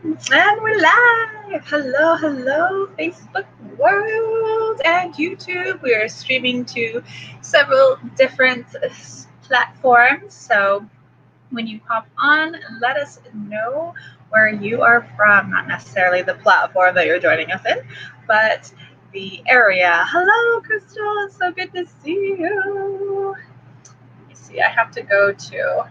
And we're live. Hello, hello, Facebook world and YouTube. We are streaming to several different platforms. So when you pop on, let us know where you are from. Not necessarily the platform that you're joining us in, but the area. Hello, Crystal. It's so good to see you. Let me see. I have to go to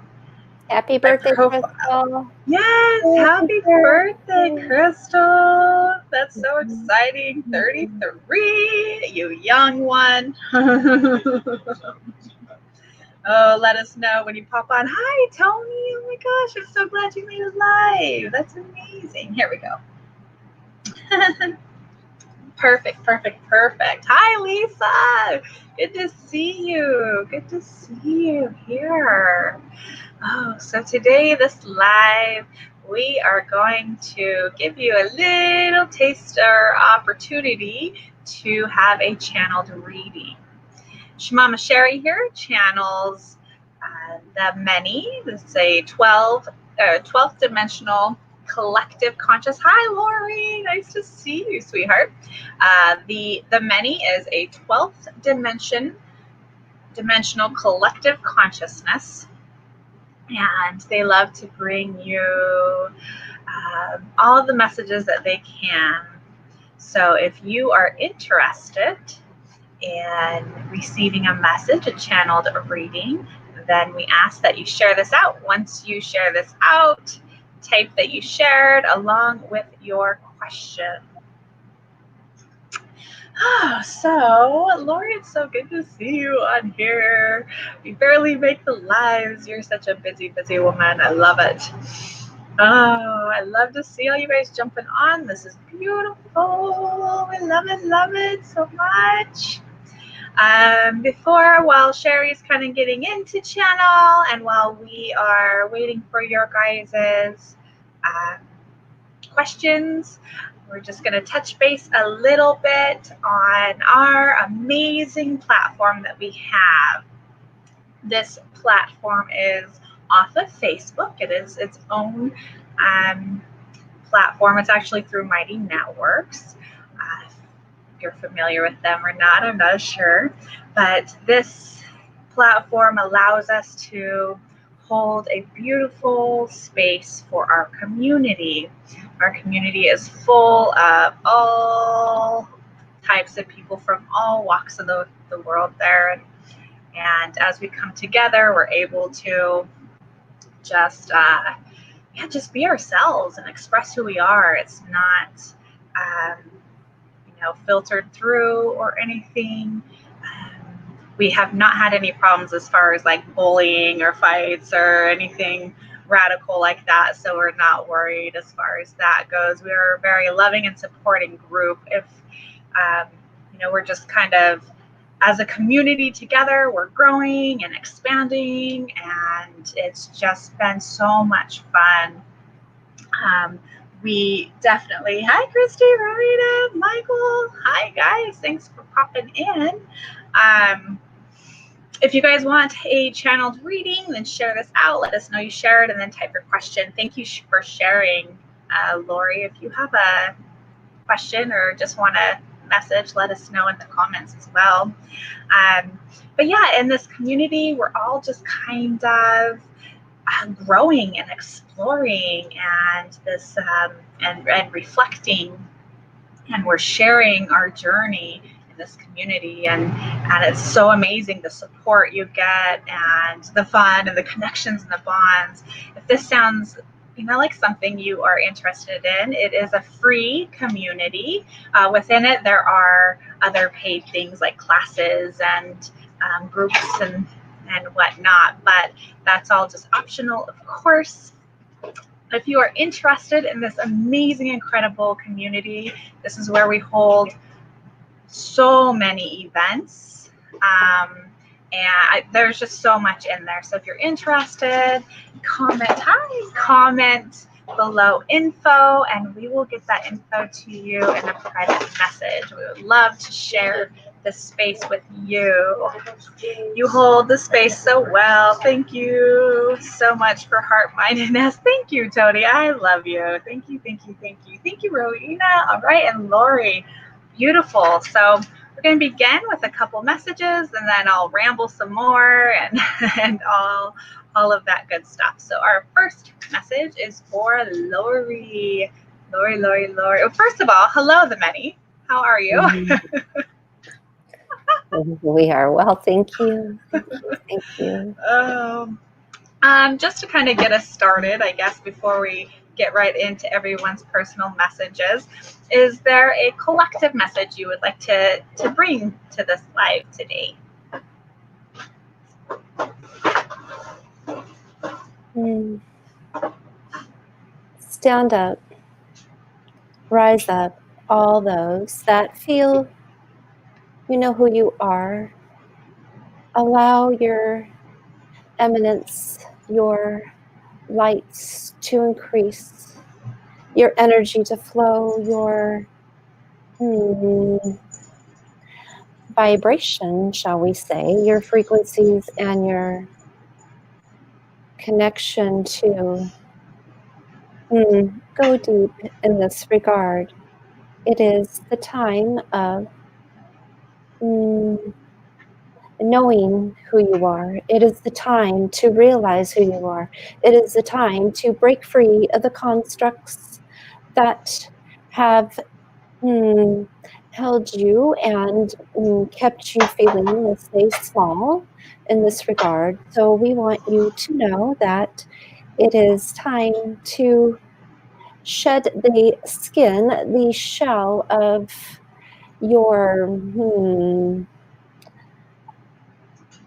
Happy my birthday, profile. Crystal. Yes, happy birthday, Crystal. That's so exciting. 33, you young one. Oh, let us know when you pop on. Hi, Tony. Oh my gosh, I'm so glad you made it live. That's amazing. Here we go. Perfect, perfect, perfect. Hi, Lisa. Good to see you. Good to see you here. Oh, so today, this live, we are going to give you a little taster opportunity to have a channeled reading. Shemama Sherry here channels the many. This is a 12th dimensional collective conscious. Hi, Lori. Nice to see you, sweetheart. The many is a 12th dimensional collective consciousness, and they love to bring you all the messages that they can. So if you are interested in receiving a message, a channeled reading, then we ask that you share this out. Once you share this out, type that you shared along with your question. Oh, so Lori, it's so good to see you on here. We barely make the lives. You're such a busy, busy woman. I love it. Oh, I love to see all you guys jumping on. This is beautiful. I love it so much. While Sherry's kind of getting into channel, and while we are waiting for your guys' questions, we're just going to touch base a little bit on our amazing platform that we have. This platform is off of Facebook. It is its own platform. It's actually through Mighty Networks. If you're familiar with them or not, I'm not sure. But this platform allows us to hold a beautiful space for our community. Our community is full of all types of people from all walks of the world there. And as we come together, we're able to just be ourselves and express who we are. It's not filtered through or anything. We have not had any problems as far as like bullying or fights or anything radical like that, so we're not worried as far as that goes. We're a very loving and supporting group. If we're just kind of, as a community together, we're growing and expanding, and it's just been so much fun. We definitely, hi Christy, Rowena, Michael, hi guys, thanks for popping in. If you guys want a channeled reading, then share this out, let us know you shared, and then type your question. Thank you for sharing, Lori. If you have a question or just want a message, let us know in the comments as well. But yeah, in this community, we're all just kind of growing and exploring and this and reflecting, and we're sharing our journey in this community, and it's so amazing the support you get and the fun and the connections and the bonds. If this sounds like something you are interested in, it is a free community. Within it, there are other paid things like classes and groups and whatnot, but that's all just optional, of course. If you are interested in this amazing, incredible community, this is where we hold so many events. And there's just so much in there. So if you're interested, comment below info, and we will get that info to you in a private message. We would love to share this space with you. You hold the space so well. Thank you so much for heart-mindedness. Thank you, Tony. I love you. Thank you, thank you, thank you. Thank you, Rowena. All right, and Lori. Beautiful. So we're going to begin with a couple messages, and then I'll ramble some more and all of that good stuff. So our first message is for Lori. Lori. Well, first of all, hello, the many. How are you? We are well, thank you. Thank you. Just to kind of get us started, I guess, before we get right into everyone's personal messages, is there a collective message you would like to bring to this live today? Stand up, rise up, all those that feel you know who you are. Allow your eminence, your lights to increase, your energy to flow, your vibration, shall we say, your frequencies and your connection to go deep in this regard. It is the time of knowing who you are. It is the time to realize who you are. It is the time to break free of the constructs that have held you and kept you feeling, let's say, small in this regard. So we want you to know that it is time to shed the skin, the shell of your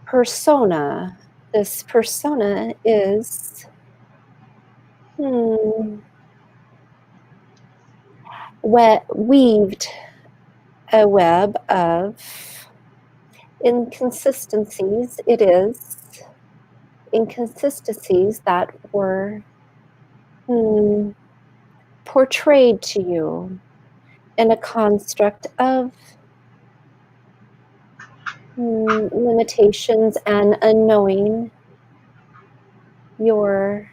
persona. This persona is weaved a web of inconsistencies. It is inconsistencies that were portrayed to you in a construct of limitations and unknowing your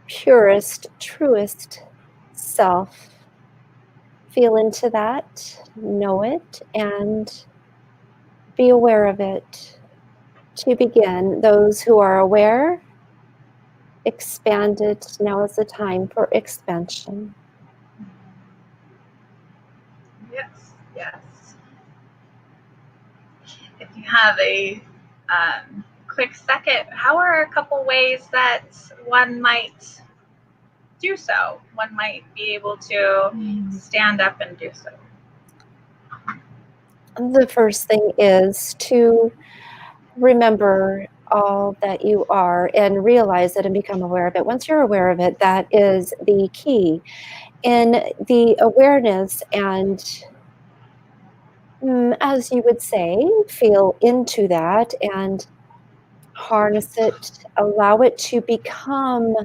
purest, truest self. Feel into that, know it, and be aware of it. To begin, those who are aware, expand it. Now is the time for expansion. Yes. If you have a quick second, how are a couple ways that one might do so? One might be able to stand up and do so. The first thing is to remember all that you are and realize it and become aware of it. Once you're aware of it, that is the key. In the awareness and, as you would say, feel into that and harness it, allow it to become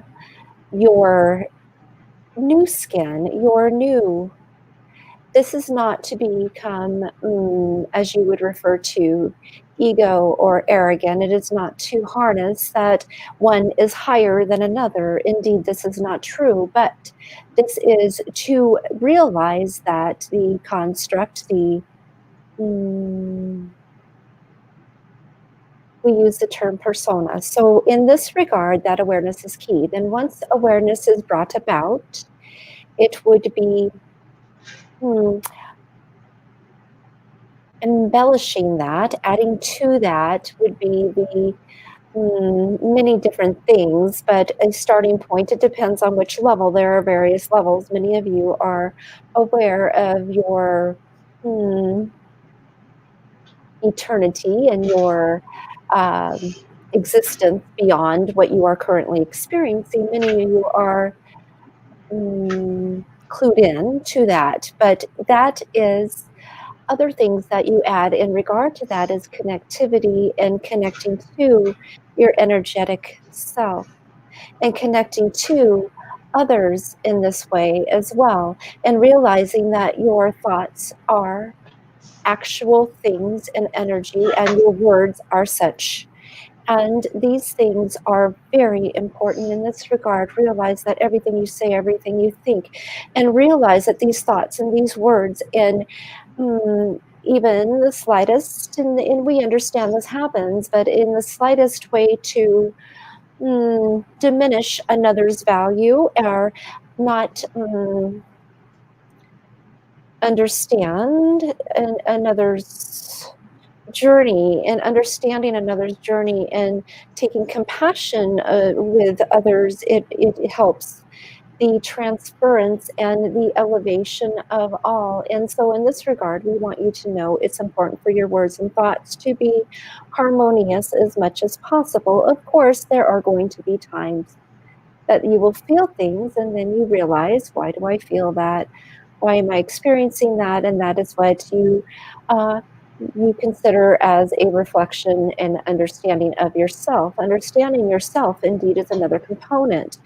your new skin, your new. This is not to become, as you would refer to, ego or arrogant. It is not to harness that one is higher than another. Indeed, this is not true, but this is to realize that the construct, we use the term persona. So in this regard, that awareness is key. Then once awareness is brought about, it would be embellishing that, adding to that would be the many different things, but a starting point, it depends on which level. There are various levels. Many of you are aware of your eternity and your existence beyond what you are currently experiencing. Many of you are clued in to that, but that is other things that you add in regard to that is connectivity and connecting to your energetic self and connecting to others in this way as well, and realizing that your thoughts are actual things and energy, and your words are such. And these things are very important in this regard. Realize that everything you say, everything you think, and realize that these thoughts and these words and even the slightest, and we understand this happens, but in the slightest way to diminish another's value or not understand another's journey, and understanding another's journey and taking compassion with others, it helps the transference and the elevation of all. And so in this regard, we want you to know it's important for your words and thoughts to be harmonious as much as possible. Of course, there are going to be times that you will feel things and then you realize, why do I feel that? Why am I experiencing that? And that is what you consider as a reflection and understanding of yourself. Understanding yourself indeed is another component.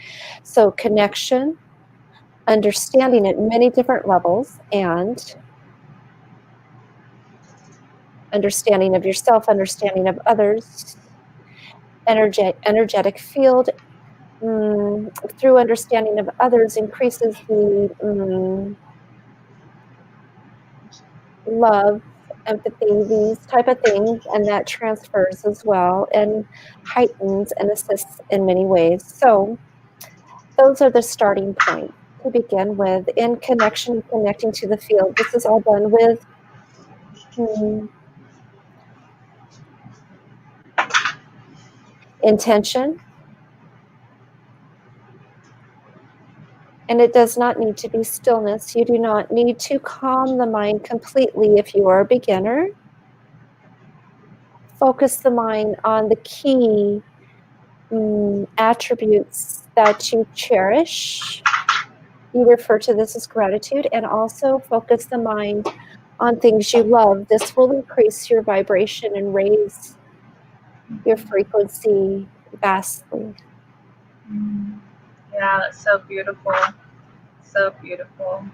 So connection, understanding at many different levels, and understanding of yourself, understanding of others, energetic field, through understanding of others increases the love, empathy, these type of things, and that transfers as well and heightens and assists in many ways. So those are the starting points to begin with in connection, connecting to the field. This is all done with intention, and it does not need to be stillness. You do not need to calm the mind completely if you are a beginner. Focus the mind on the key attributes that you cherish. You refer to this as gratitude, and also focus the mind on things you love. This will increase your vibration and raise your frequency vastly. Yeah, that's so beautiful. So beautiful.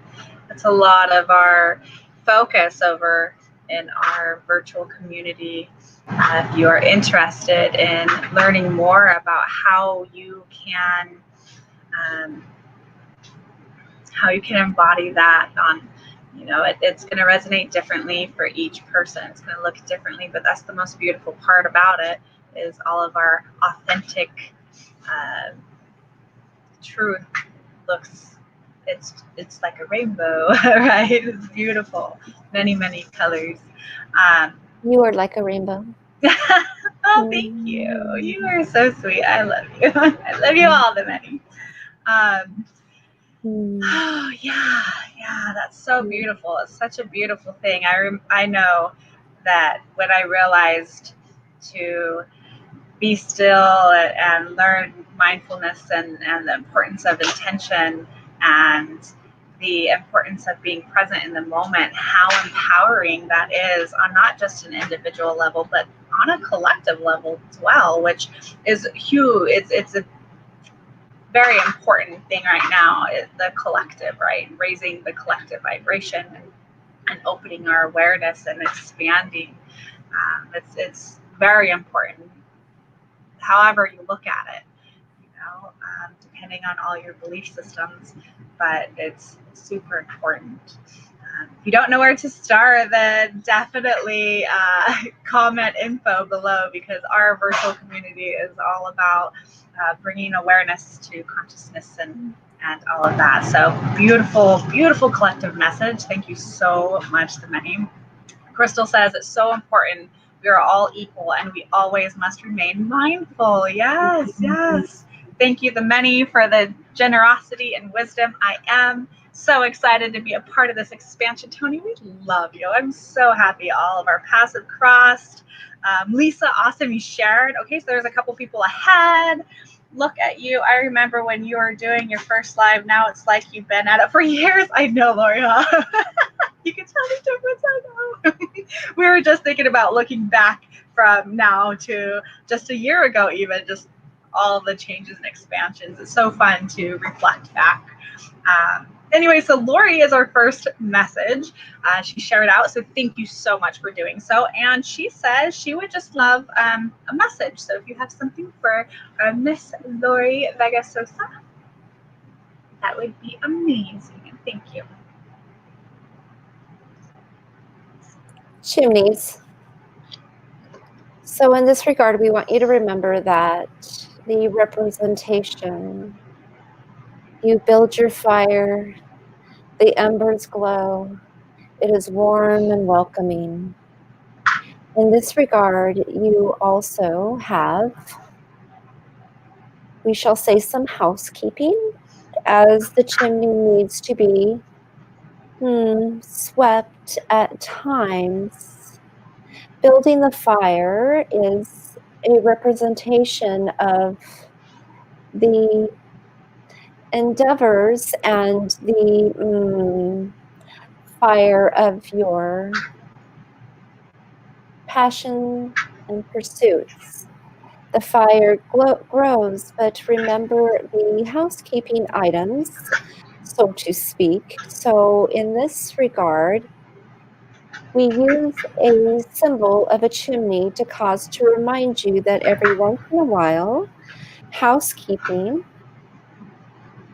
That's a lot of our focus over in our virtual community. If you are interested in learning more about how you can embody that on, it's going to resonate differently for each person. It's going to look differently, but that's the most beautiful part about it, is all of our authentic truth looks, it's like a rainbow, right? It's beautiful, many colors. You are like a rainbow. Oh, thank you. You are so sweet. I love you. I love you all, the many. Oh yeah, that's so beautiful. It's such a beautiful thing. I know that when I realized to be still and learn mindfulness and the importance of intention and the importance of being present in the moment, how empowering that is on not just an individual level, but on a collective level as well, which is huge. It's a very important thing right now, is the collective, right? Raising the collective vibration and opening our awareness and expanding. It's very important, however you look at it, depending on all your belief systems, but it's super important. If you don't know where to start, then definitely comment info below, because our virtual community is all about bringing awareness to consciousness and all of that. So beautiful collective message. Thank you so much, the many. Crystal says it's so important. We are all equal and we always must remain mindful. Yes. Thank you, the many, for the generosity and wisdom. I am so excited to be a part of this expansion. Tony, we love you. I'm so happy all of our paths have crossed. Lisa, awesome, you shared. Okay, so there's a couple people ahead. Look at you. I remember when you were doing your first live. Now it's like you've been at it for years. I know, Lori. You can tell the difference. I know. We were just thinking about looking back from now to just a year ago, even just all the changes and expansions. It's so fun to reflect back. Anyway, so Lori is our first message. She shared out, so thank you so much for doing so. And she says she would just love a message. So if you have something for Miss Lori Vega Sosa, that would be amazing. Thank you. Chimneys. So in this regard, we want you to remember that the representation, you build your fire, the embers glow, it is warm and welcoming. In this regard, you also have, we shall say, some housekeeping, as the chimney needs to be swept at times. Building the fire is a representation of the endeavors and the fire of your passion and pursuits. The fire grows, but remember the housekeeping items, so to speak. So in this regard, we use a symbol of a chimney to remind you that every once in a while, housekeeping,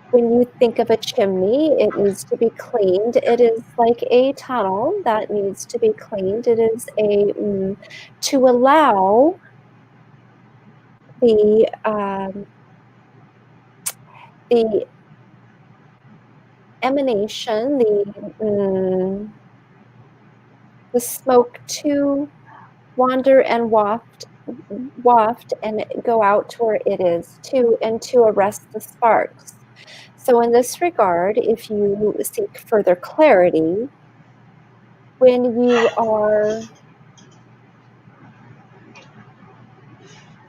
when you think of a chimney, it needs to be cleaned. It is like a tunnel that needs to be cleaned. It is to allow the emanation, the smoke to wander and waft and go out to where it is and to arrest the sparks. So in this regard, if you seek further clarity, when you are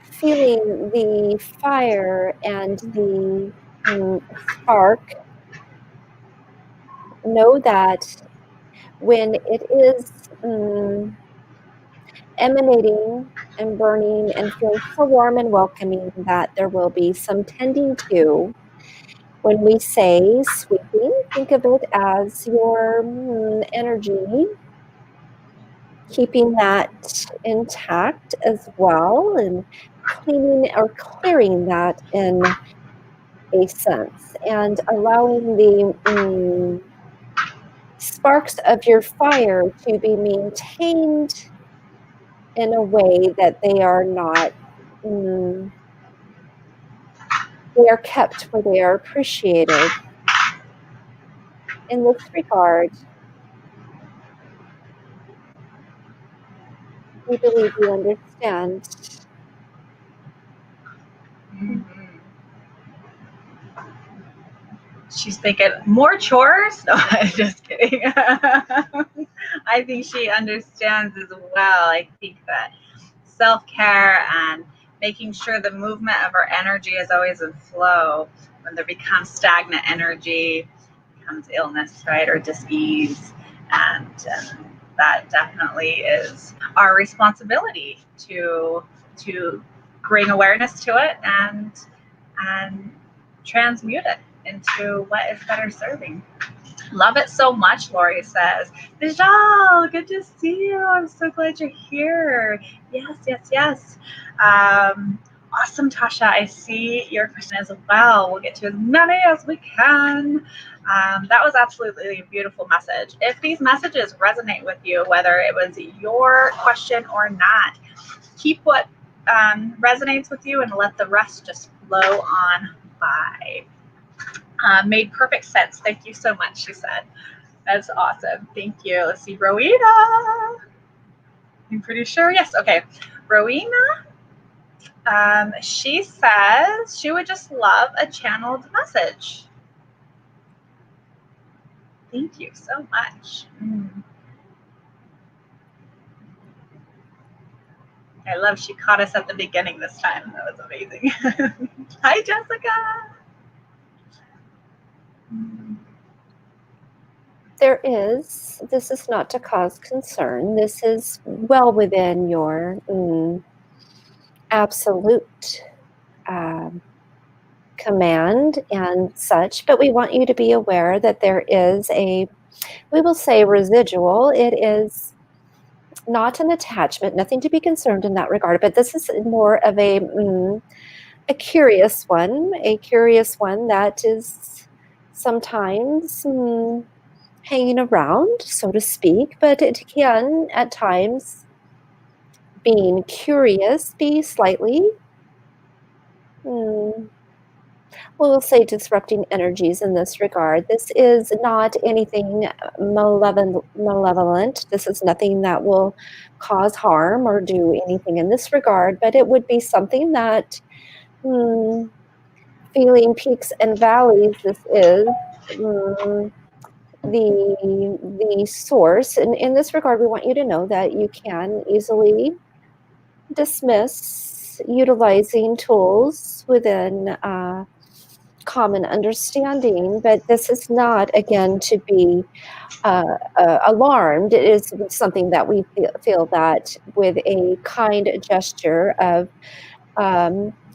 feeling the fire and the spark, know that when it is emanating and burning and feeling so warm and welcoming, that there will be some tending to. When we say sweeping, think of it as your energy, keeping that intact as well, and cleaning or clearing that in a sense, and allowing the sparks of your fire to be maintained in a way that they are not, they are kept where they are appreciated. In this regard, we believe you understand. She's thinking, more chores? No, I'm just kidding. I think she understands as well. I think that self-care and making sure the movement of our energy is always in flow. When there becomes stagnant energy, becomes illness, right, or dis-ease. And that definitely is our responsibility to bring awareness to it and transmute it into what is better serving. Love it so much, Lori says. Vijal, good to see you. I'm so glad you're here. Yes. Awesome, Tasha. I see your question as well. We'll get to as many as we can. That was absolutely a beautiful message. If these messages resonate with you, whether it was your question or not, keep what resonates with you and let the rest just flow on by. Made perfect sense. Thank you so much, she said. That's awesome. Thank you. Let's see, Rowena. I'm pretty sure. Yes. Okay. Rowena. She says she would just love a channeled message. Thank you so much. I love she caught us at the beginning this time. That was amazing. Hi, Jessica. This is not to cause concern. This is well within your absolute command and such, but we want you to be aware that there is we will say residual. It is not an attachment, nothing to be concerned in that regard, but this is more of a curious one that is sometimes hanging around, so to speak, but it can at times, being curious, be slightly we'll say disrupting energies in this regard. This is not anything malevolent. This is nothing that will cause harm or do anything in this regard, but it would be something that feeling peaks and valleys. This is the source. And in this regard, we want you to know that you can easily dismiss utilizing tools within common understanding, but this is not, again, to be alarmed. It is something that we feel that with a kind gesture of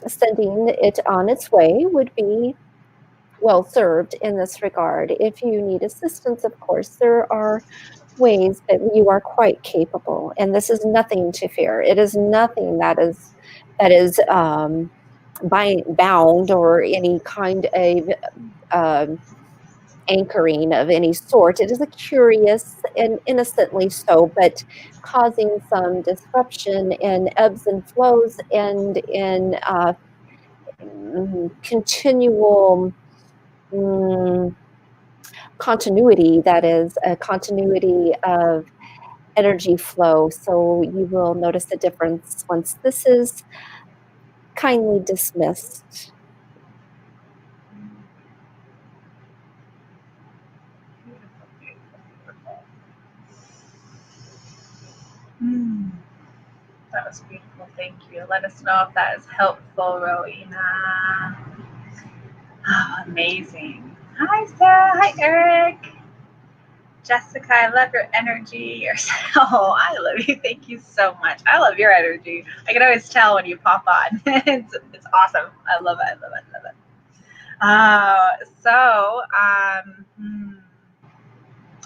sending it on its way would be well served in this regard. If you need assistance, of course, there are ways that you are quite capable, and this is nothing to fear. It is nothing that is bound or any kind of anchoring of any sort. It is a curious and innocently so, but causing some disruption in ebbs and flows and in continual continuity, that is a continuity of energy flow. So you will notice the difference once this is kindly dismissed. That was beautiful. Thank you. Let us know if that is helpful, Rowena. Oh, amazing. Hi, Sarah. Hi, Eric. Jessica, I love your energy. Oh, I love you. Thank you so much. I love your energy. I can always tell when you pop on. It's awesome. I love it. I love it. I love it.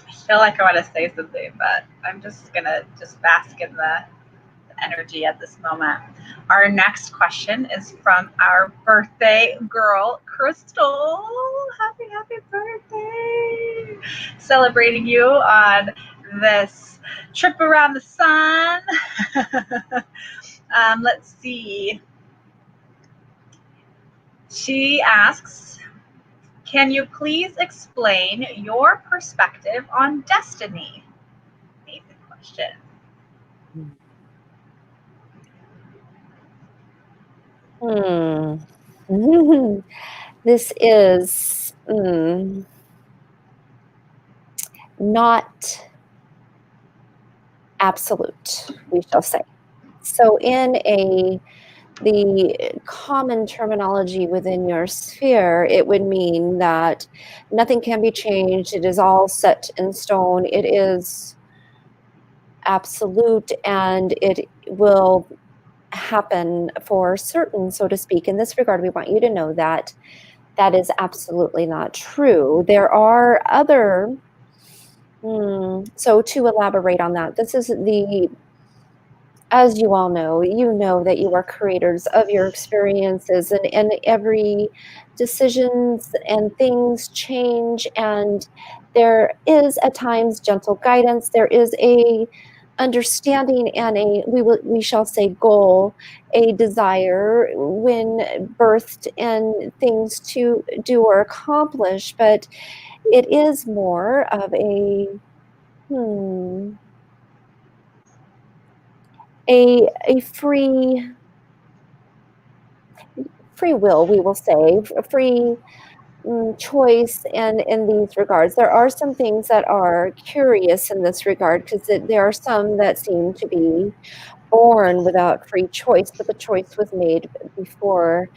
I feel like I want to say something, but I'm just going to bask in the energy at this moment. Our next question is from our birthday girl, Crystal. Happy birthday. Celebrating you on this trip around the sun. Let's see. She asks, can you please explain your perspective on destiny? Amazing question. This is not absolute, we shall say. So in the common terminology within your sphere, it would mean that nothing can be changed. It is all set in stone. It is absolute, and it will happen for certain, so to speak. In this regard, we want you to know that that is absolutely not true. There are other, so to elaborate on that, this is as you all know, you know that you are creators of your experiences, and every decisions and things change, and there is at times gentle guidance. There is a understanding and we shall say goal, a desire when birthed, and things to do or accomplish, but it is more of a free will, we will say, a free choice. And in these regards, there are some things that are curious in this regard, because there are some that seem to be born without free choice, but the choice was made before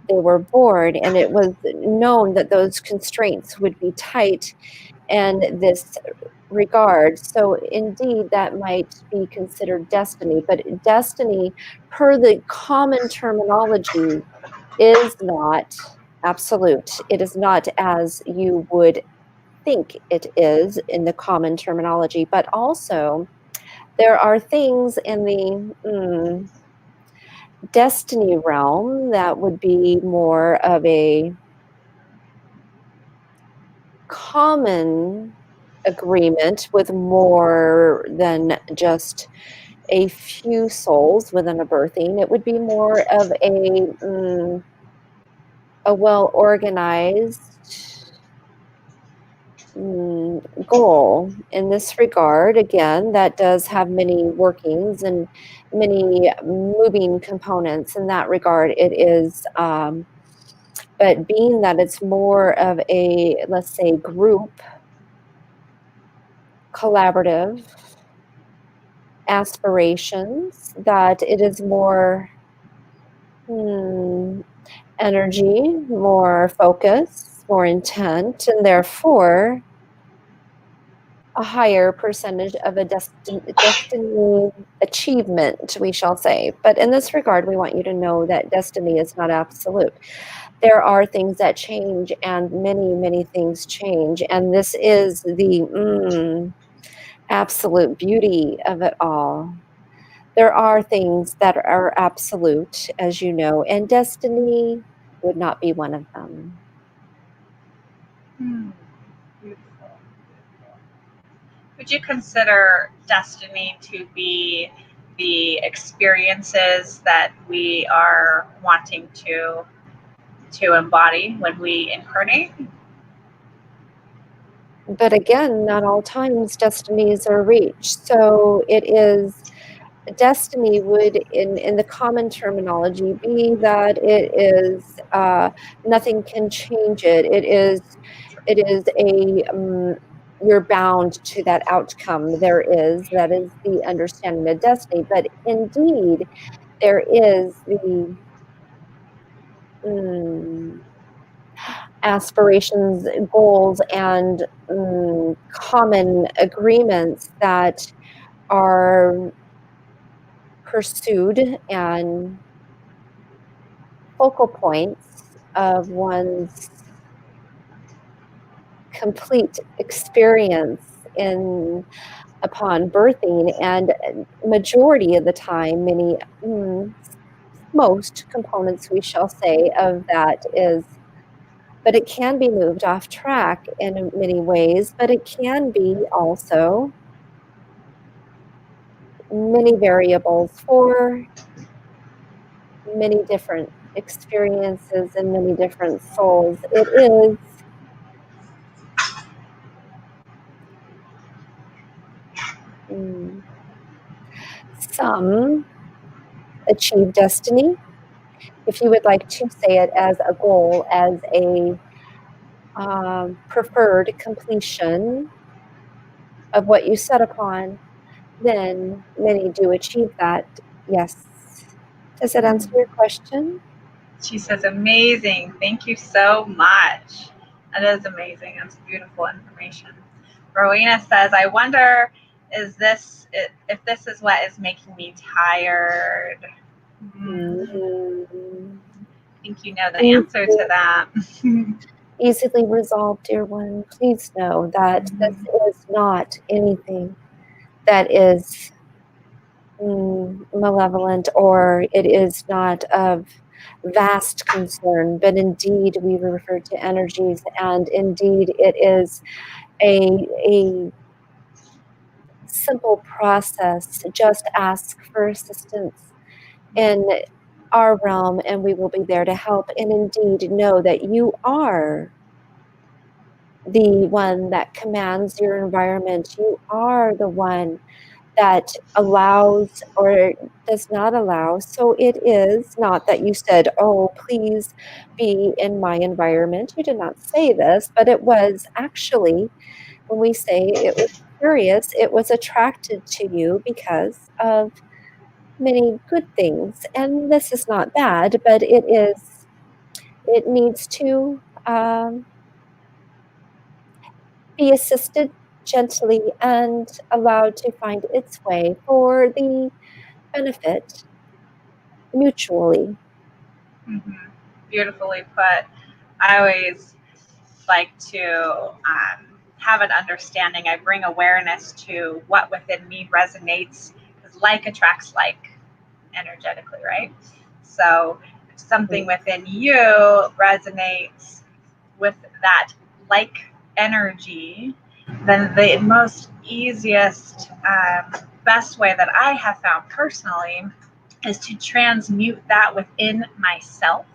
they were born, and it was known that those constraints would be tight in this regard. So indeed, that might be considered destiny, but destiny, per the common terminology, is not absolute. It is not as you would think it is in the common terminology, but also there are things in the destiny realm that would be more of a common agreement with more than just a few souls within a birthing. It would be more of a well-organized goal in this regard. Again, that does have many workings and many moving components in that regard. It is, but being that it's more of a, let's say, group, collaborative aspirations, that it is more energy, more focus, more intent, and therefore a higher percentage of a destiny achievement, we shall say. But in this regard, we want you to know that destiny is not absolute. There are things that change, and many, many things change. And this is the absolute beauty of it all. There are things that are absolute, as you know, and destiny would not be one of them. Beautiful. Would you consider destiny to be the experiences that we are wanting to embody when we incarnate? But again, not all times destinies are reached. So it is, destiny would, in the common terminology, be that it is, nothing can change it. It is a, you're bound to that outcome. That is the understanding of destiny. But indeed, there is the aspirations, goals, and common agreements that are pursued, and focal points of one's complete experience in upon birthing. And majority of the time, most components, we shall say, of that is, but it can be moved off track in many ways, but it can be also many variables for many different experiences and many different souls. It is some achieve destiny, if you would like to say it as a goal, as a preferred completion of what you set upon, then many do achieve that. Yes. Does that answer your question? She says, amazing. Thank you so much. That is amazing. That's beautiful information. Rowena says, I wonder, if this is what is making me tired? I think you know the answer to that. Easily resolved, dear one. Please know that this is not anything that is malevolent, or it is not of vast concern, but indeed we refer to energies, and indeed it is a simple process. Just ask for assistance in our realm, and we will be there to help. And indeed know that you are the one that commands your environment. You are the one that allows or does not allow. So it is not that you said, oh, please be in my environment. You did not say this, but it was actually, when we say it was curious, it was attracted to you because of many good things. And this is not bad, but it needs to be assisted gently and allowed to find its way for the benefit mutually. beautifully put. I always like to have an understanding. I bring awareness to what within me resonates, because like attracts like energetically, right? So if something within you resonates with that like energy, then the most easiest, best way that I have found personally is to transmute that within myself.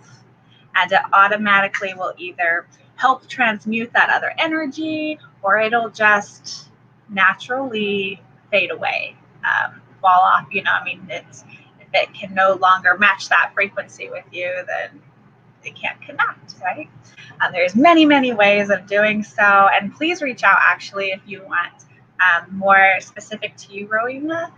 And it automatically will either help transmute that other energy, or it'll just naturally fade away, fall off. I mean, if it can no longer match that frequency with you, then they can't connect, right? There's many, many ways of doing so. And please reach out, actually, if you want more specific to you, Rowena,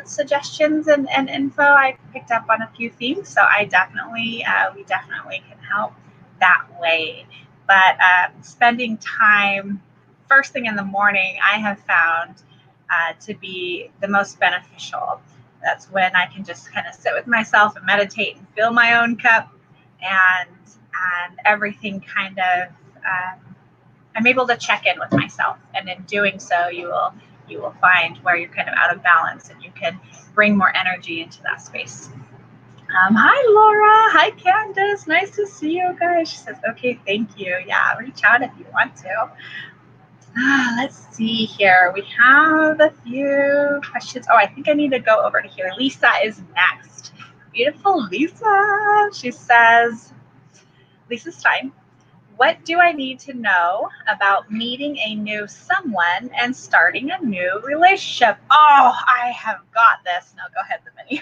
suggestions and info. I picked up on a few things, so we definitely can help that way. But spending time first thing in the morning, I have found to be the most beneficial. That's when I can just kind of sit with myself and meditate and fill my own cup, and everything kind of, I'm able to check in with myself, and in doing so, you will find where you're kind of out of balance, and you can bring more energy into that space. Hi Laura, hi Candace, nice to see you guys. She says, okay, thank you. Yeah, reach out if you want to. Let's see here. We have a few questions. Oh, I think I need to go over to here. Lisa is next. Beautiful Lisa. She says, Lisa's time. What do I need to know about meeting a new someone and starting a new relationship? Oh, I have got this. No, go ahead, the menu.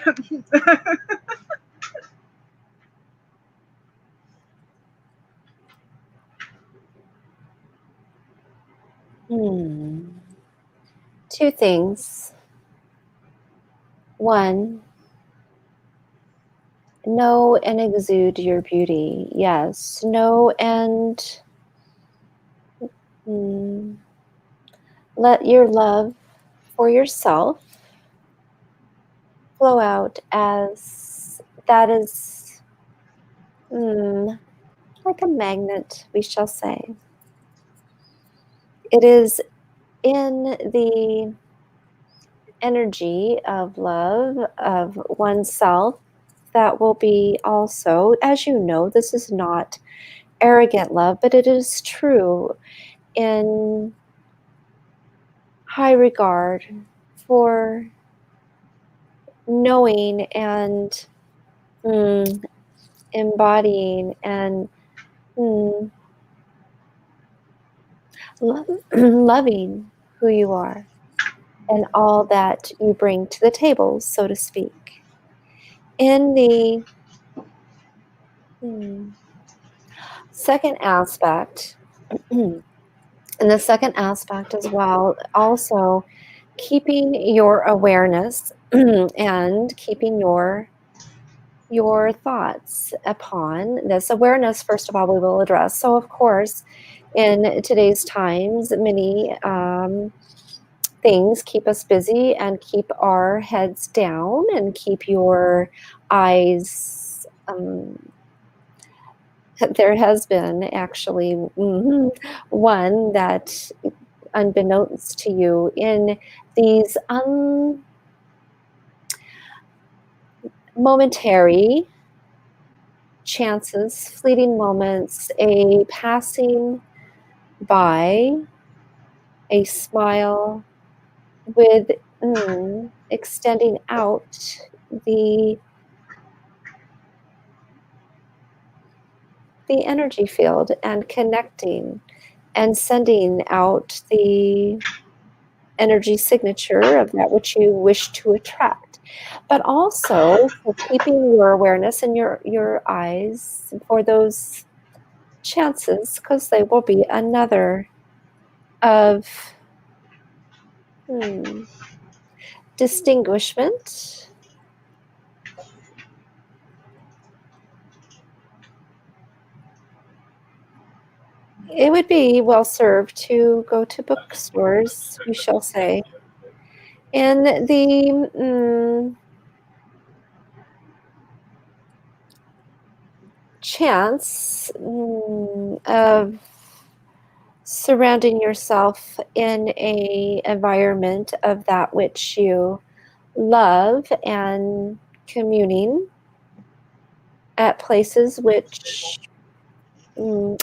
Two things. One, know and exude your beauty. Yes, know and let your love for yourself flow out, as that is like a magnet, we shall say. It is in the energy of love of oneself that will be also, as you know, this is not arrogant love, but it is true in high regard for knowing and embodying and loving who you are and all that you bring to the table, so to speak. In the second aspect, and the second aspect as well, also keeping your awareness and keeping your thoughts upon this awareness. First of all, we will address. So, of course, in today's times, many things keep us busy and keep our heads down and keep your eyes. There has been actually one that, unbeknownst to you, in these momentary chances, fleeting moments, a passing by, a smile with extending out the energy field and connecting and sending out the energy signature of that which you wish to attract, but also for keeping your awareness and your eyes for those chances, because they will be another of distinguishment. It would be well served to go to bookstores, we shall say, in the chance of surrounding yourself in a environment of that which you love and communing at places which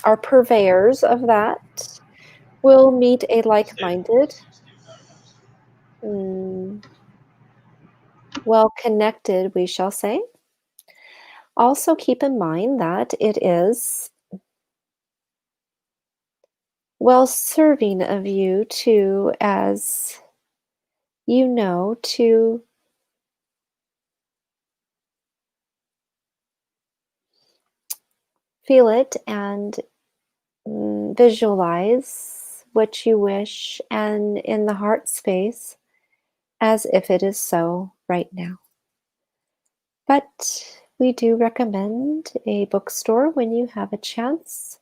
are purveyors of that will meet a like-minded, well-connected, we shall say. Also keep in mind that it is well-serving of you to, as you know, to feel it and visualize what you wish and in the heart space as if it is so right now. But we do recommend a bookstore when you have a chance,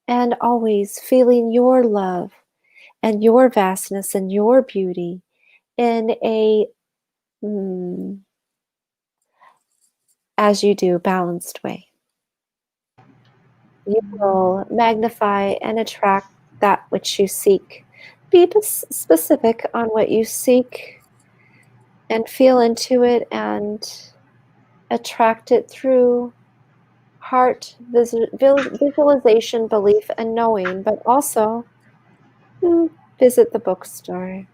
and always feeling your love and your vastness and your beauty in a, as you do, balanced way. You will magnify and attract that which you seek. Be specific on what you seek and feel into it and attract it through heart visualization, belief, and knowing, but also visit the bookstore.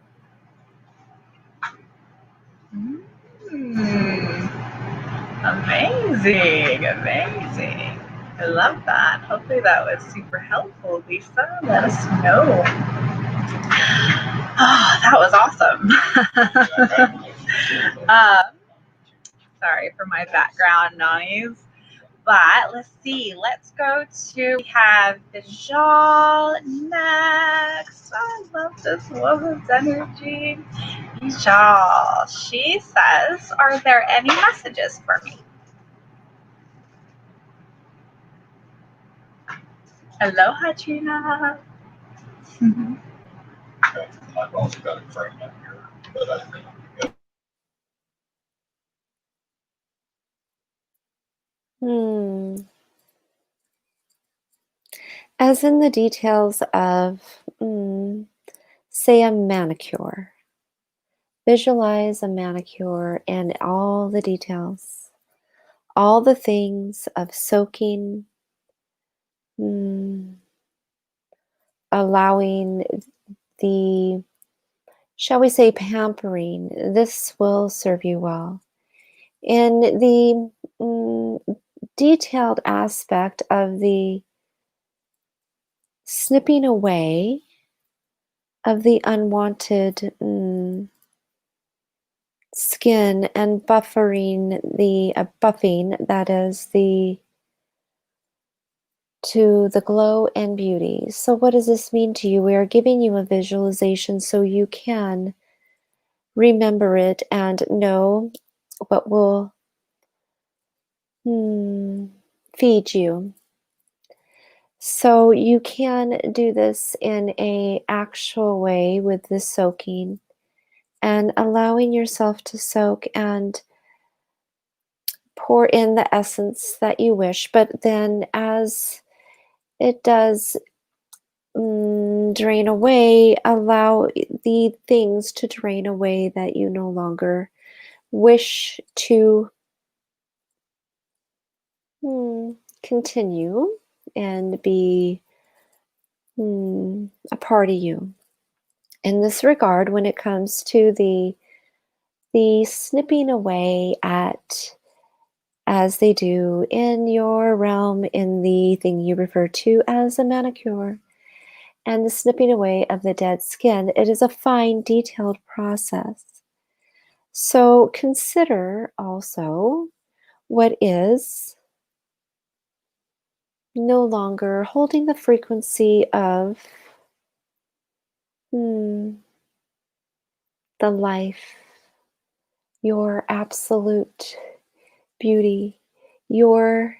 Amazing, amazing. I love that. Hopefully that was super helpful, Lisa. Let us know. Oh, that was awesome. Sorry for my background noise. But let's see. Let's go to, we have Vijal next. I love this woman's energy. Vijal. She says, are there any messages for me? Aloha, Trina. I've also got a frame up here, but I think As in the details of, say, a manicure. Visualize a manicure and all the details, all the things of soaking, allowing the, shall we say, pampering. This will serve you well. In the detailed aspect of the snipping away of the unwanted skin and buffering the buffing, that is, to the glow and beauty. So what does this mean to you? We are giving you a visualization so you can remember it and know what will feed you. So you can do this in a actual way with the soaking and allowing yourself to soak and pour in the essence that you wish. But then as it does drain away, allow the things to drain away that you no longer wish to continue and be a part of you. In this regard, when it comes to the snipping away at, as they do in your realm, in the thing you refer to as a manicure, and the snipping away of the dead skin, it is a fine, detailed process. So consider also what is no longer holding the frequency of the life, your absolute beauty, your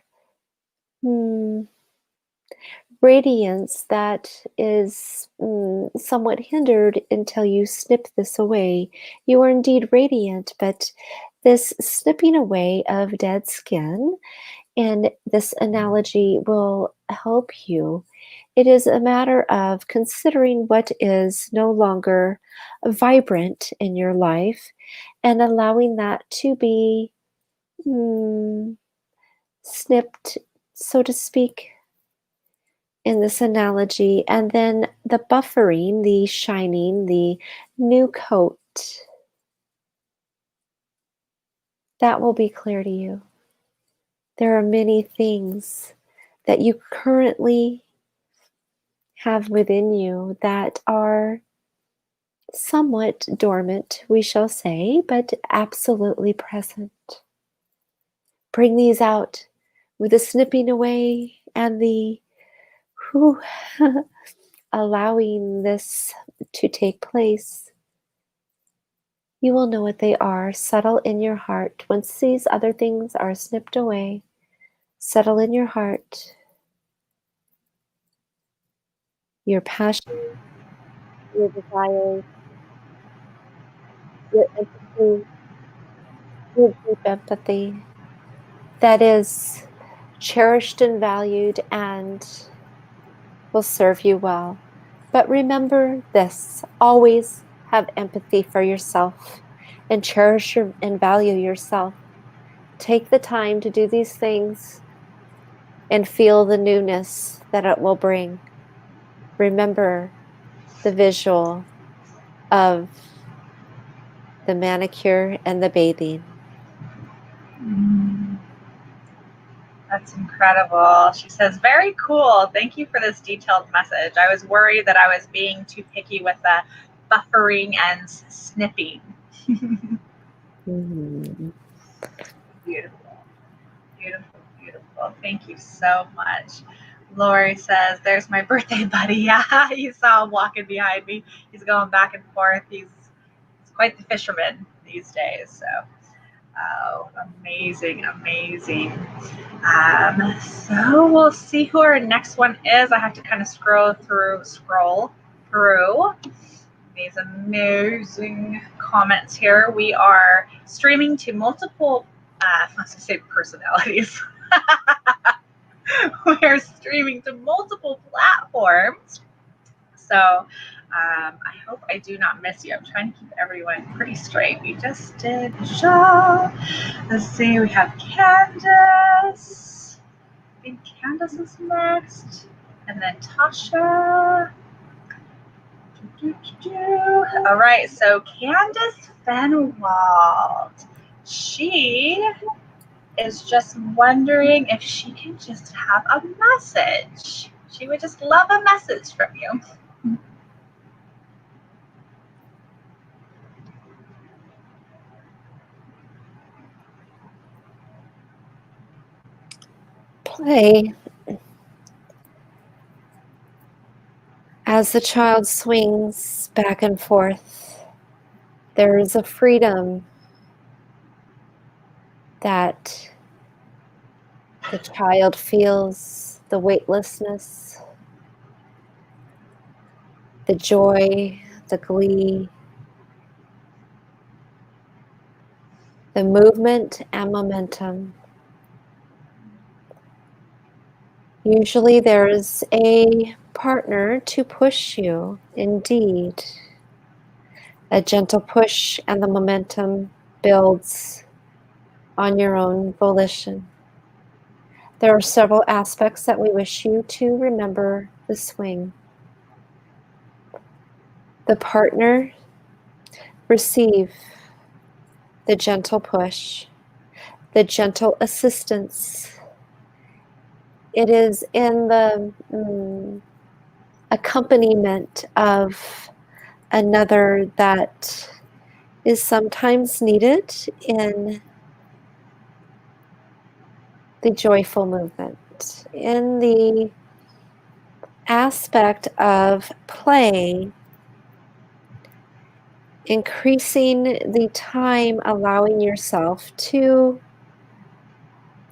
radiance that is somewhat hindered until you snip this away. You are indeed radiant, but this snipping away of dead skin And this analogy will help you. It is a matter of considering what is no longer vibrant in your life and allowing that to be snipped, so to speak, in this analogy. And then the buffering, the shining, the new coat, that will be clear to you. There are many things that you currently have within you that are somewhat dormant, we shall say, but absolutely present. Bring these out with the snipping away and the allowing this to take place. You will know what they are. Settle in your heart. Once these other things are snipped away, settle in your heart. Your passion, your desires, your empathy, your deep empathy that is cherished and valued and will serve you well. But remember this, always have empathy for yourself and cherish and value yourself. Take the time to do these things and feel the newness that it will bring. Remember the visual of the manicure and the bathing. That's incredible. She says, very cool. Thank you for this detailed message. I was worried that I was being too picky with the buffering and snipping. Mm-hmm. Beautiful. Beautiful, beautiful. Thank you so much. Lori says, there's my birthday buddy. Yeah, you saw him walking behind me. He's going back and forth. He's quite the fisherman these days. So, oh, amazing, amazing. So we'll see who our next one is. I have to kind of scroll through these amazing comments here. We are streaming to multiple, let's just say personalities. We are streaming to multiple platforms. So I hope I do not miss you. I'm trying to keep everyone pretty straight. We just did Shaw. Let's see, we have Candace. I think Candace is next. And then Tasha. All right, so Candace Fenwald. She is just wondering if she can just have a message. She would just love a message from you. Play. As the child swings back and forth, there is a freedom that the child feels, the weightlessness, the joy, the glee, the movement and momentum. Usually there is a partner to push you, indeed. A gentle push and the momentum builds on your own volition. There are several aspects that we wish you to remember the swing. The partner, receive the gentle push, the gentle assistance. It is in the accompaniment of another that is sometimes needed in the joyful movement. In the aspect of play, increasing the time, allowing yourself to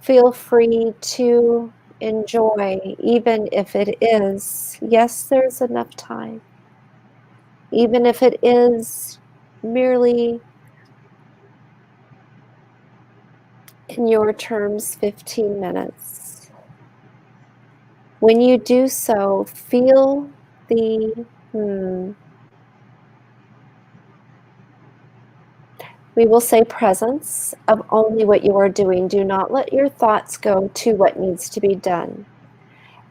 feel free to enjoy, even if it is, yes, there's enough time. Even if it is merely in your terms, 15 minutes. When you do so, feel the we will say presence of only what you are doing. Do not let your thoughts go to what needs to be done.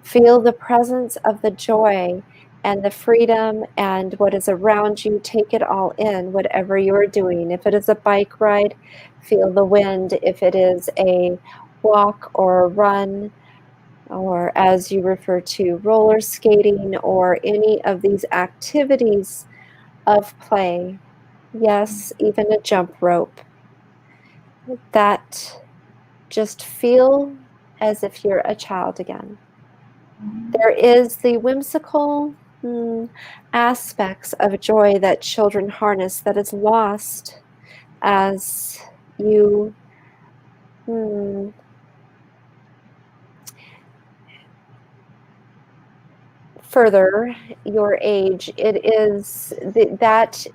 Feel the presence of the joy and the freedom and what is around you. Take it all in, whatever you are doing. If it is a bike ride, feel the wind. If it is a walk or a run, or as you refer to, roller skating, or any of these activities of play. Yes, even a jump rope. That just feel as if you're a child again. There is the whimsical aspects of joy that children harness that is lost as you further your age. It is that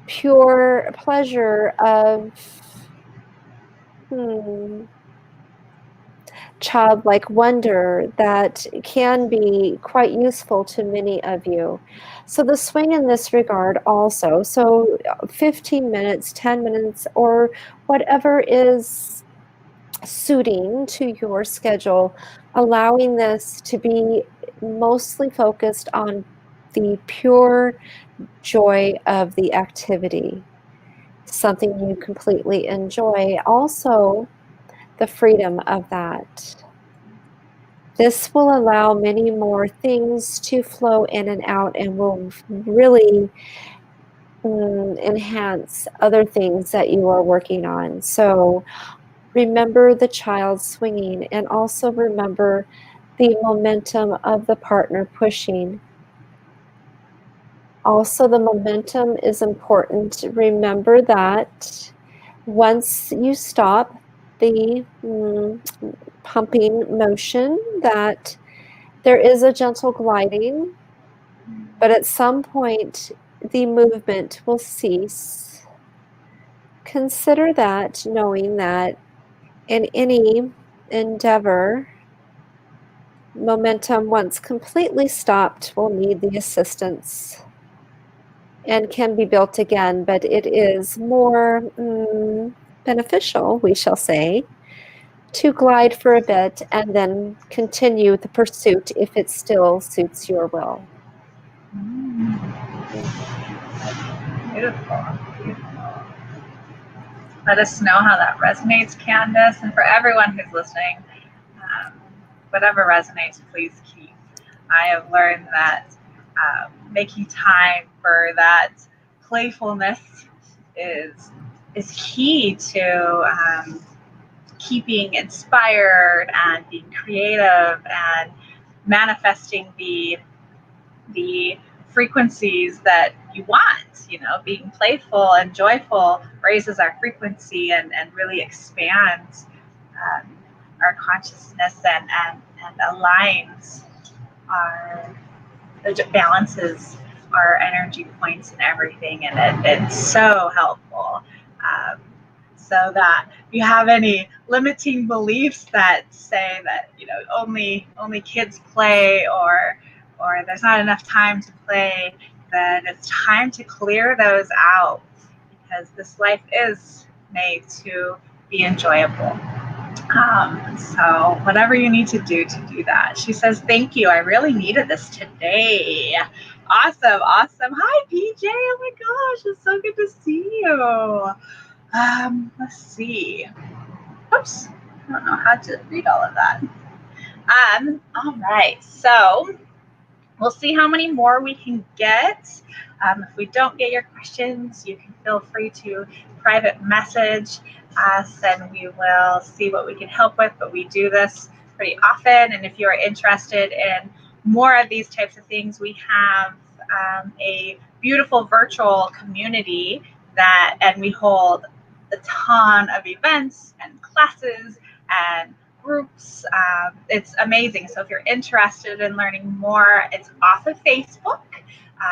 pure pleasure of childlike wonder that can be quite useful to many of you. So the swing in this regard also, so 15 minutes, 10 minutes, or whatever is suiting to your schedule, allowing this to be mostly focused on the pure joy of the activity, something you completely enjoy. Also, the freedom of that. This will allow many more things to flow in and out and will really enhance other things that you are working on. So remember the child swinging, and also remember the momentum of the partner pushing. Also, the momentum is important. Remember that once you stop the pumping motion, that there is a gentle gliding, but at some point the movement will cease. Consider that, knowing that in any endeavor, momentum, once completely stopped, will need the assistance and can be built again, but it is more beneficial, we shall say, to glide for a bit and then continue the pursuit if it still suits your will. Beautiful. Beautiful. Let us know how that resonates, Candace, and for everyone who's listening, whatever resonates, please keep. I have learned that making time for that playfulness is key to keeping inspired and being creative and manifesting the frequencies that you want. You know, being playful and joyful raises our frequency and really expands our consciousness and aligns it balances our energy points and everything, and it's so helpful. So that if you have any limiting beliefs that say that only kids play or there's not enough time to play, then it's time to clear those out, because this life is made to be enjoyable. So whatever you need to do that. She says, thank you. I really needed this today. Awesome. Hi, PJ. Oh my gosh, it's so good to see you. Let's see. Oops. I don't know how to read all of that. All right. So we'll see how many more we can get. If we don't get your questions, you can feel free to private message us and we will see what we can help with. But we do this pretty often. And if you are interested in more of these types of things, we have a beautiful virtual community and we hold a ton of events and classes and groups. It's amazing. So if you're interested in learning more, it's off of Facebook.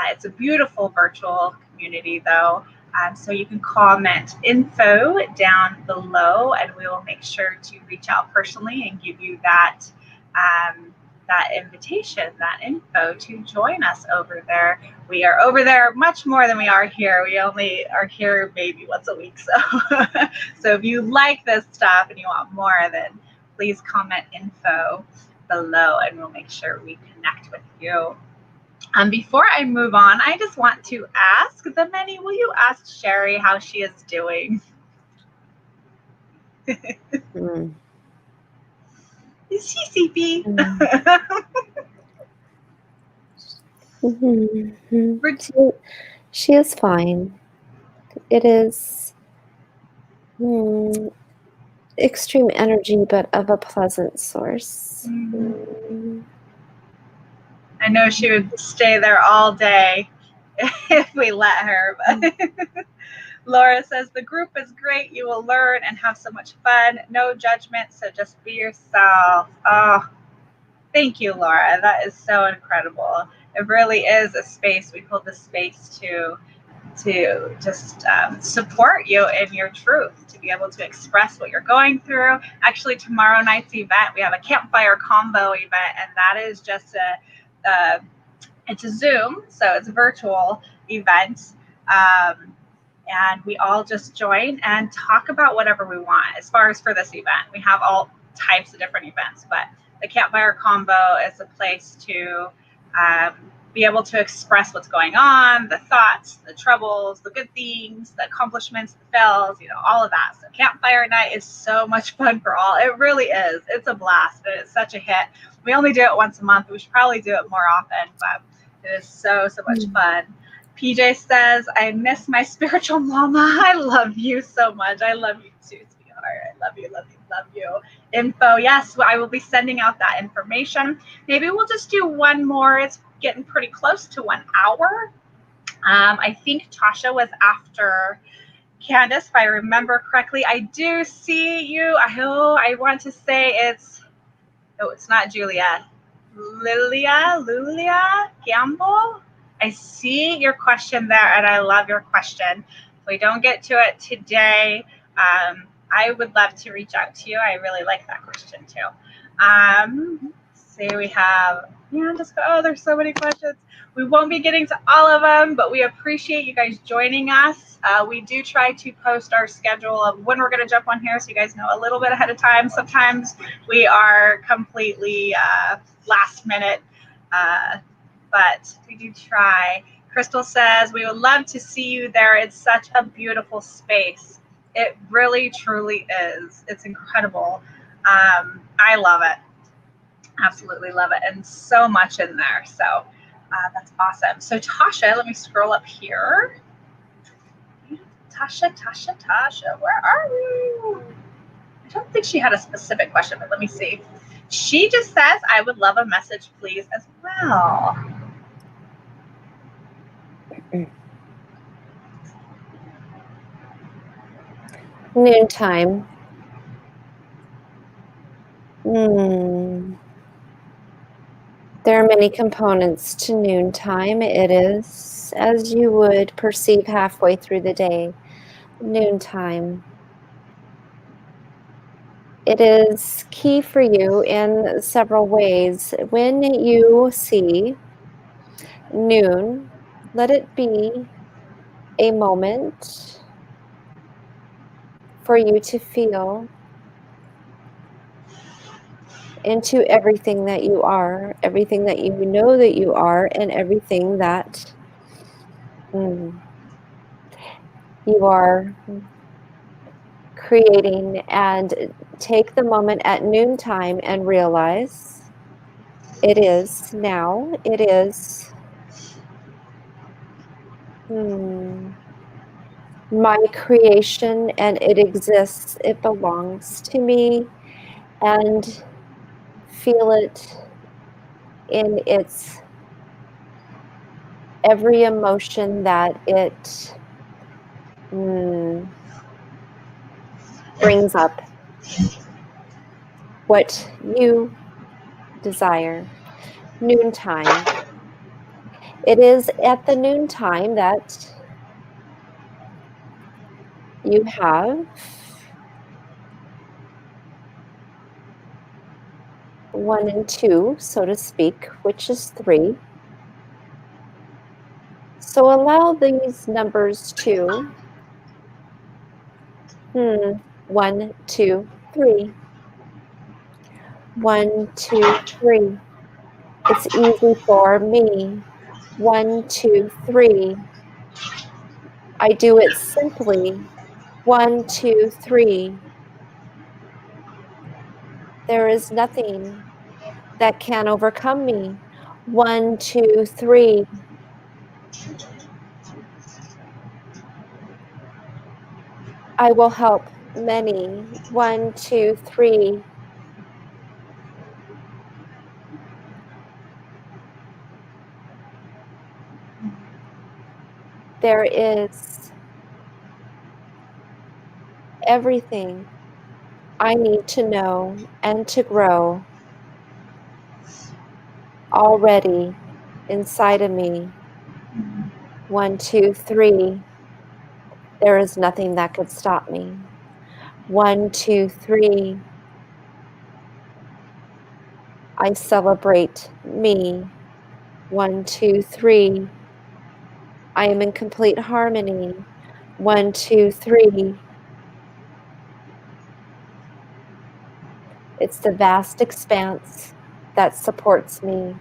It's a beautiful virtual community, though. So you can comment info down below, and we will make sure to reach out personally and give you that that invitation, that info to join us over there. We are over there much more than we are here. We only are here maybe once a week. So if you like this stuff and you want more, then please comment info below, and we'll make sure we connect with you. Before I move on, I just want to ask the many, will you ask Sherry how she is doing? Is she sleepy? She is fine. It is extreme energy, but of a pleasant source. I know she would stay there all day if we let her. But Laura says, the group is great. You will learn and have so much fun. No judgment, so just be yourself. Oh, thank you, Laura. That is so incredible. It really is a space. We hold the space to just support you in your truth, to be able to express what you're going through. Actually, tomorrow night's event, we have a campfire combo event, and that is just it's a Zoom, so it's a virtual event. And we all just join and talk about whatever we want. As far as for this event, we have all types of different events, but the campfire combo is a place to be able to express what's going on, the thoughts, the troubles, the good things, the accomplishments, the fails, all of that. So campfire night is so much fun for all. It really is. It's a blast. It's such a hit. We only do it once a month. We should probably do it more often, but it is so much fun. PJ says, I miss my spiritual mama. I love you so much. I love you too, sweetheart. I love you, love you, love you. Info, yes, I will be sending out that information. Maybe we'll just do one more. It's getting pretty close to 1 hour. I think Tasha was after Candace, if I remember correctly. I do see you. I want to say it's not Julia. Lilia Gamble. I see your question there, and I love your question. If we don't get to it today, I would love to reach out to you. I really like that question too. See, we have, there's so many questions. We won't be getting to all of them, but we appreciate you guys joining us. We do try to post our schedule of when we're going to jump on here so you guys know a little bit ahead of time. Sometimes we are completely last minute, but we do try. Crystal says, we would love to see you there. It's such a beautiful space. It really, truly is. It's incredible. I love it. Absolutely love it. And so much in there. So that's awesome. So Tasha, let me scroll up here. Tasha, where are you? I don't think she had a specific question, but let me see. She just says, I would love a message, please, as well. Noontime. There are many components to noontime. It is as you would perceive halfway through the day. Noontime. It is key for you in several ways. When you see noon, let it be a moment for you to feel into everything that you are, everything that you know that you are, and everything that you are creating. And take the moment at noontime and realize it is now. It is my creation, and it exists. It belongs to me. And feel it in its every emotion that it brings up, what you desire. Noontime. It is at the noontime that You have 1 and 2, so to speak, which is 3. So allow these numbers to 1, 2, 3. 1, 2, 3. It's easy for me. 1, 2, 3. I do it simply. 1, 2, 3. There is nothing that can overcome me. 1, 2, 3. I will help many. 1, 2, 3. There is everything I need to know and to grow already inside of me. 1, 2, 3. There is nothing that could stop me. 1, 2, 3. I celebrate me. 1, 2, 3. I am in complete harmony. 1, 2, 3. It's the vast expanse that supports me.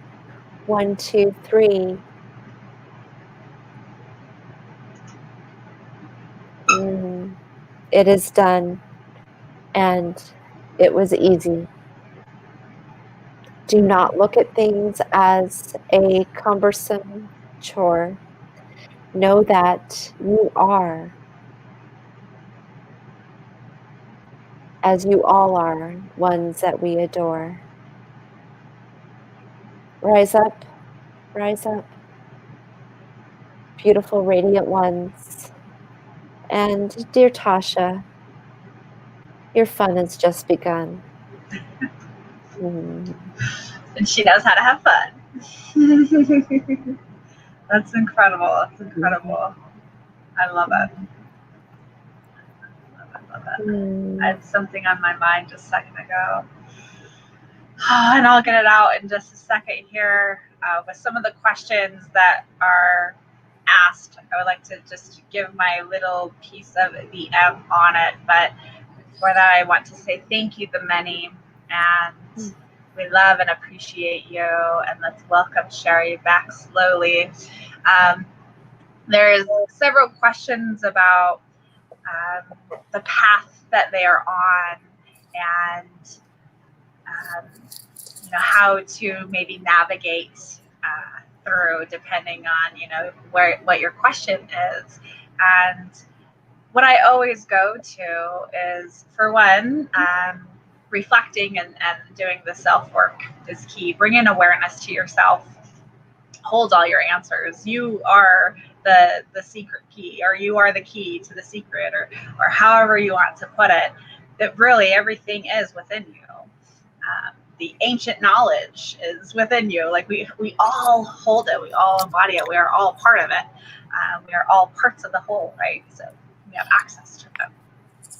1, 2, 3. It is done, and it was easy. Do not look at things as a cumbersome chore. Know that you are, as you all are, ones that we adore. Rise up, rise up, beautiful, radiant ones. And dear Tasha, your fun has just begun. And she knows how to have fun. That's incredible. That's incredible. I love it. Love it. I had something on my mind just a second ago. And I'll get it out in just a second here. With some of the questions that are asked, I would like to just give my little piece of the M on it. But before that, I want to say thank you, the many. And we love and appreciate you. And let's welcome Sherry back slowly. There's several questions about the path that they are on, and how to maybe navigate through, depending on what your question is. And what I always go to is, for one, reflecting and doing the self work is key. Bring in awareness to yourself. Hold all your answers. You are the secret key, or you are the key to the secret, or however you want to put it. That really everything is within you. The ancient knowledge is within you. Like we all hold it. We all embody it. We are all part of it. We are all parts of the whole, right? So we have access to them.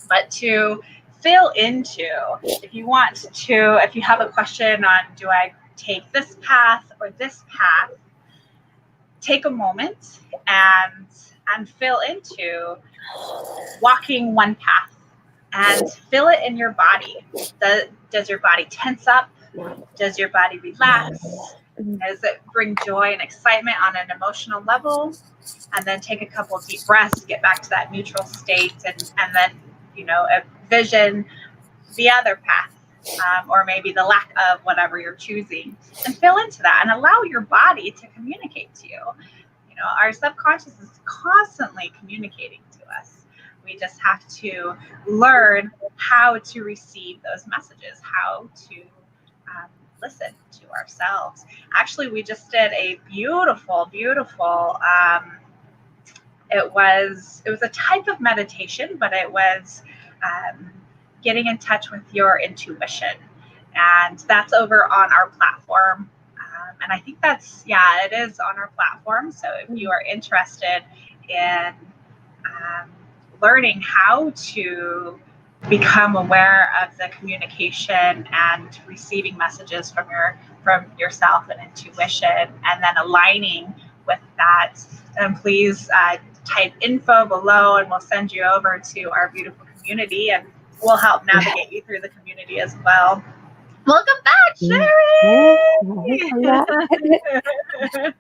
But to fill into, if you have a question on, do I take this path or this path, take a moment and fill into walking one path and feel it in your body. Does your body tense up? Does your body relax? Does it bring joy and excitement on an emotional level? And then take a couple of deep breaths to get back to that neutral state, and then envision the other path, or maybe the lack of whatever you're choosing, and fill into that and allow your body to communicate to you. Our subconscious is constantly communicating to us. We just have to learn how to receive those messages, how to listen to ourselves. Actually, we just did a beautiful it was a type of meditation, but it was getting in touch with your intuition, and that's over on our platform. And I think it is on our platform. So if you are interested in learning how to become aware of the communication and receiving messages from yourself and intuition, and then aligning with that, then please type info below and we'll send you over to our beautiful community, and we'll help navigate you through the community as well. Welcome back, Sherry!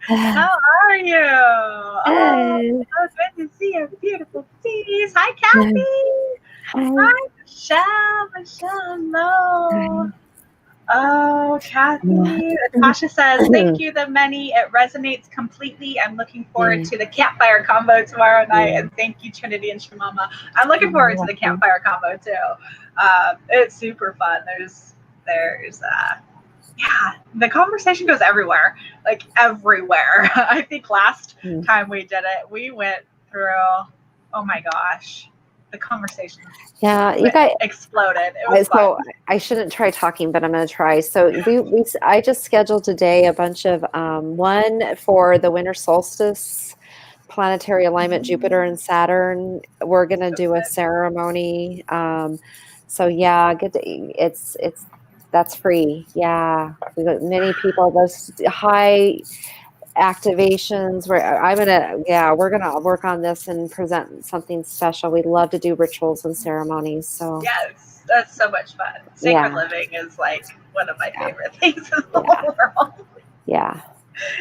How are you? Oh, so good to see your beautiful face. Hi, Kathy. Hi, Michelle. Hello. Oh, Kathy. Tasha says, thank you, the many. It resonates completely. I'm looking forward to the campfire combo tomorrow night. And thank you, Trinity and Shamama. I'm looking forward to the campfire combo too. It's super fun. The conversation goes everywhere, like everywhere. I think last time we did it, we went through, oh my gosh, the conversation. Yeah, you guys exploded. It was so fun. I shouldn't try talking, but I'm going to try. So I just scheduled today a bunch of one for the winter solstice planetary alignment, Jupiter and Saturn. We're going to do a ceremony. So yeah, that's free. Yeah, we got many people. Those high activations where we're gonna work on this and present something special. We love to do rituals and ceremonies. So yes, that's so much fun. Sacred living is like one of my favorite things in the whole world. Yeah.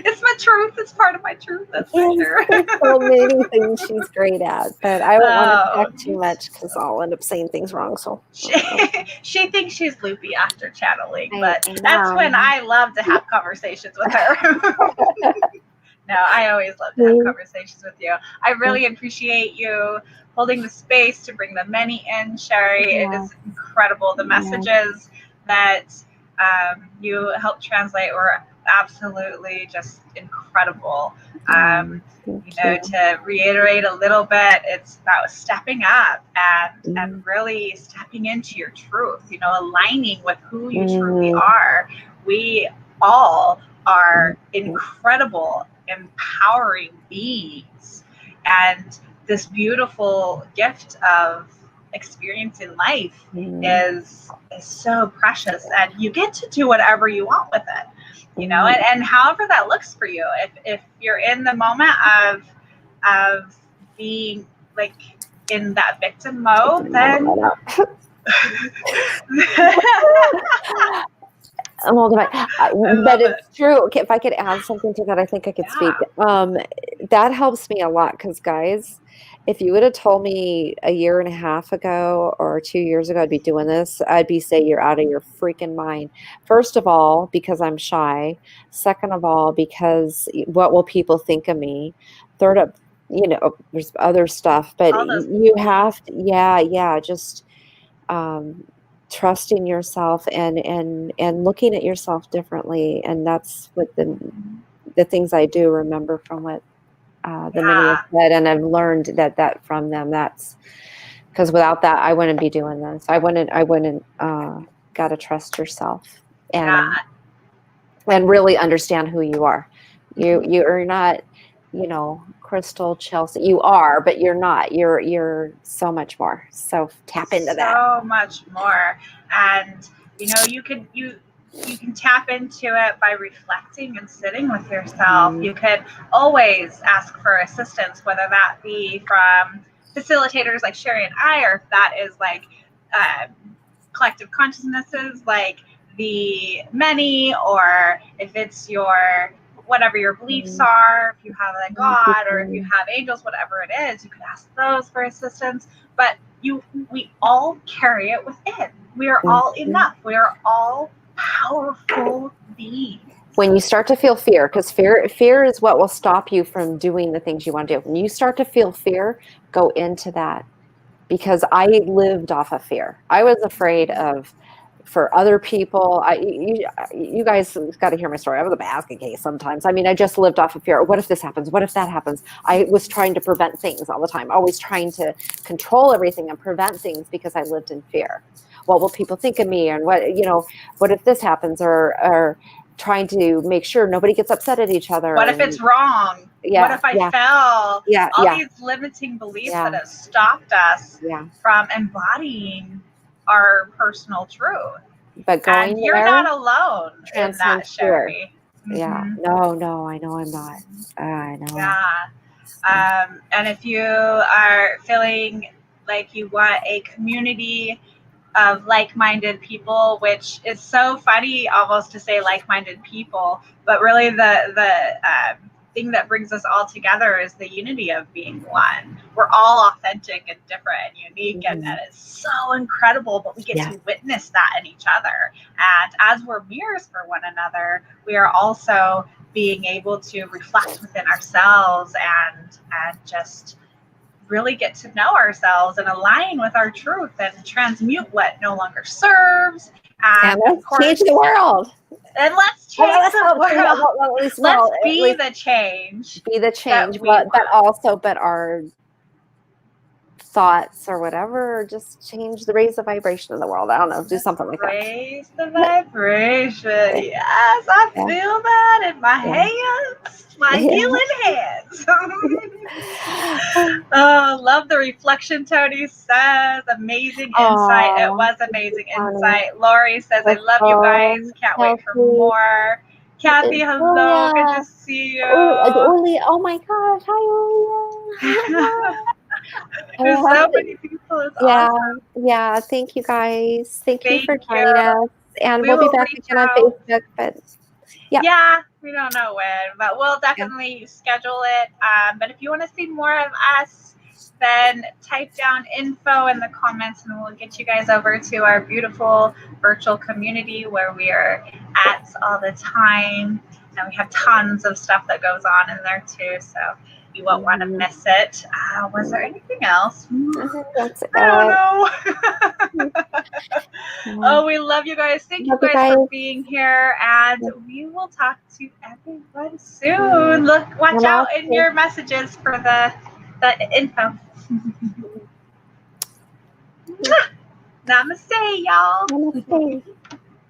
It's my truth. It's part of my truth. That's for sure. So many things she's great at, but I don't want to talk too much because I'll end up saying things wrong. So she thinks she's loopy after channeling, but that's when I love to have conversations with her. No, I always love to have conversations with you. I really appreciate you holding the space to bring the many in, Sherry. It is incredible. The messages that you helped translate were absolutely just incredible. To reiterate a little bit, it's about stepping up and really stepping into your truth, aligning with who you truly are. We all are incredible, empowering beings, and this beautiful gift of experience in life is so precious, and you get to do whatever you want with it. And however that looks for you. If you're in the moment of being like in that victim mode, then I'm holding back. But it's true. Okay, if I could add something to that, I think I could speak. That helps me a lot because, guys, if you would have told me a year and a half ago or 2 years ago I'd be doing this, I'd be saying you're out of your freaking mind. First of all, because I'm shy. Second of all, because what will people think of me? Third up, there's other stuff, but you have to, just trusting yourself and looking at yourself differently. And that's what the things I do remember from what the many have said, and I've learned that from them. That's because without that, I wouldn't be doing this. I wouldn't got to trust yourself and really understand who you are. You are not, Crystal Chelsea. You are, but you're not. You're so much more. So tap into that. So much more, and you can tap into it by reflecting and sitting with yourself. You could always ask for assistance, whether that be from facilitators like Sherry and I, or if that is like collective consciousnesses like the many, or if it's whatever your beliefs are, if you have a God or if you have angels, whatever it is, you could ask those for assistance. But we all carry it within. We are all enough. We are all powerful beings. When you start to feel fear, because fear is what will stop you from doing the things you want to do. When you start to feel fear, go into that. Because I lived off of fear. I was afraid for other people. You guys got to hear my story. I was a basket case sometimes. I mean, I just lived off of fear. What if this happens? What if that happens? I was trying to prevent things all the time, always trying to control everything and prevent things because I lived in fear. What will people think of me? And what if this happens? trying to make sure nobody gets upset at each other. What if it's wrong? Yeah, What if I fell? Yeah, All yeah, these limiting beliefs Yeah. that have stopped us yeah. from embodying our personal truth. But going And you're there, not alone in that, transcends fear. Sherry. Yeah. Mhm. No, I know I'm not. I know. Yeah. And if you are feeling like you want a community of like-minded people, which is so funny almost to say like-minded people, but really the thing that brings us all together is the unity of being one. We're all authentic and different and unique, and it's so incredible, but we get Yeah. to witness that in each other. And as we're mirrors for one another, we are also being able to reflect within ourselves and just really get to know ourselves and align with our truth and transmute what no longer serves. And let's change the world. And let's change the world. Let's be the change. Be the change, but also our thoughts or whatever, or just change raise the vibration of the world. I don't know, do something like that. Raise the vibration. Yes, I feel that in my hands, my healing hands. Oh, love the reflection. Tony says, amazing insight. It was amazing insight. Lori says, I love you guys. Can't wait for more. Kathy, hello. Good to see you. Oh my gosh. Hi, Olia. There's so many people. It's awesome. Yeah. Thank you guys. Thank you for joining us. And we'll be back again on Facebook. But yeah, we don't know when, but we'll definitely schedule it. But if you want to see more of us, then type down info in the comments and we'll get you guys over to our beautiful virtual community where we are at all the time. And we have tons of stuff that goes on in there too. So you won't want to miss it. Was there anything else? I don't know. Oh, we love you guys. Thank you guys for being here. And we will talk to everyone soon. Watch out in your messages for the info. Namaste, y'all. Namaste.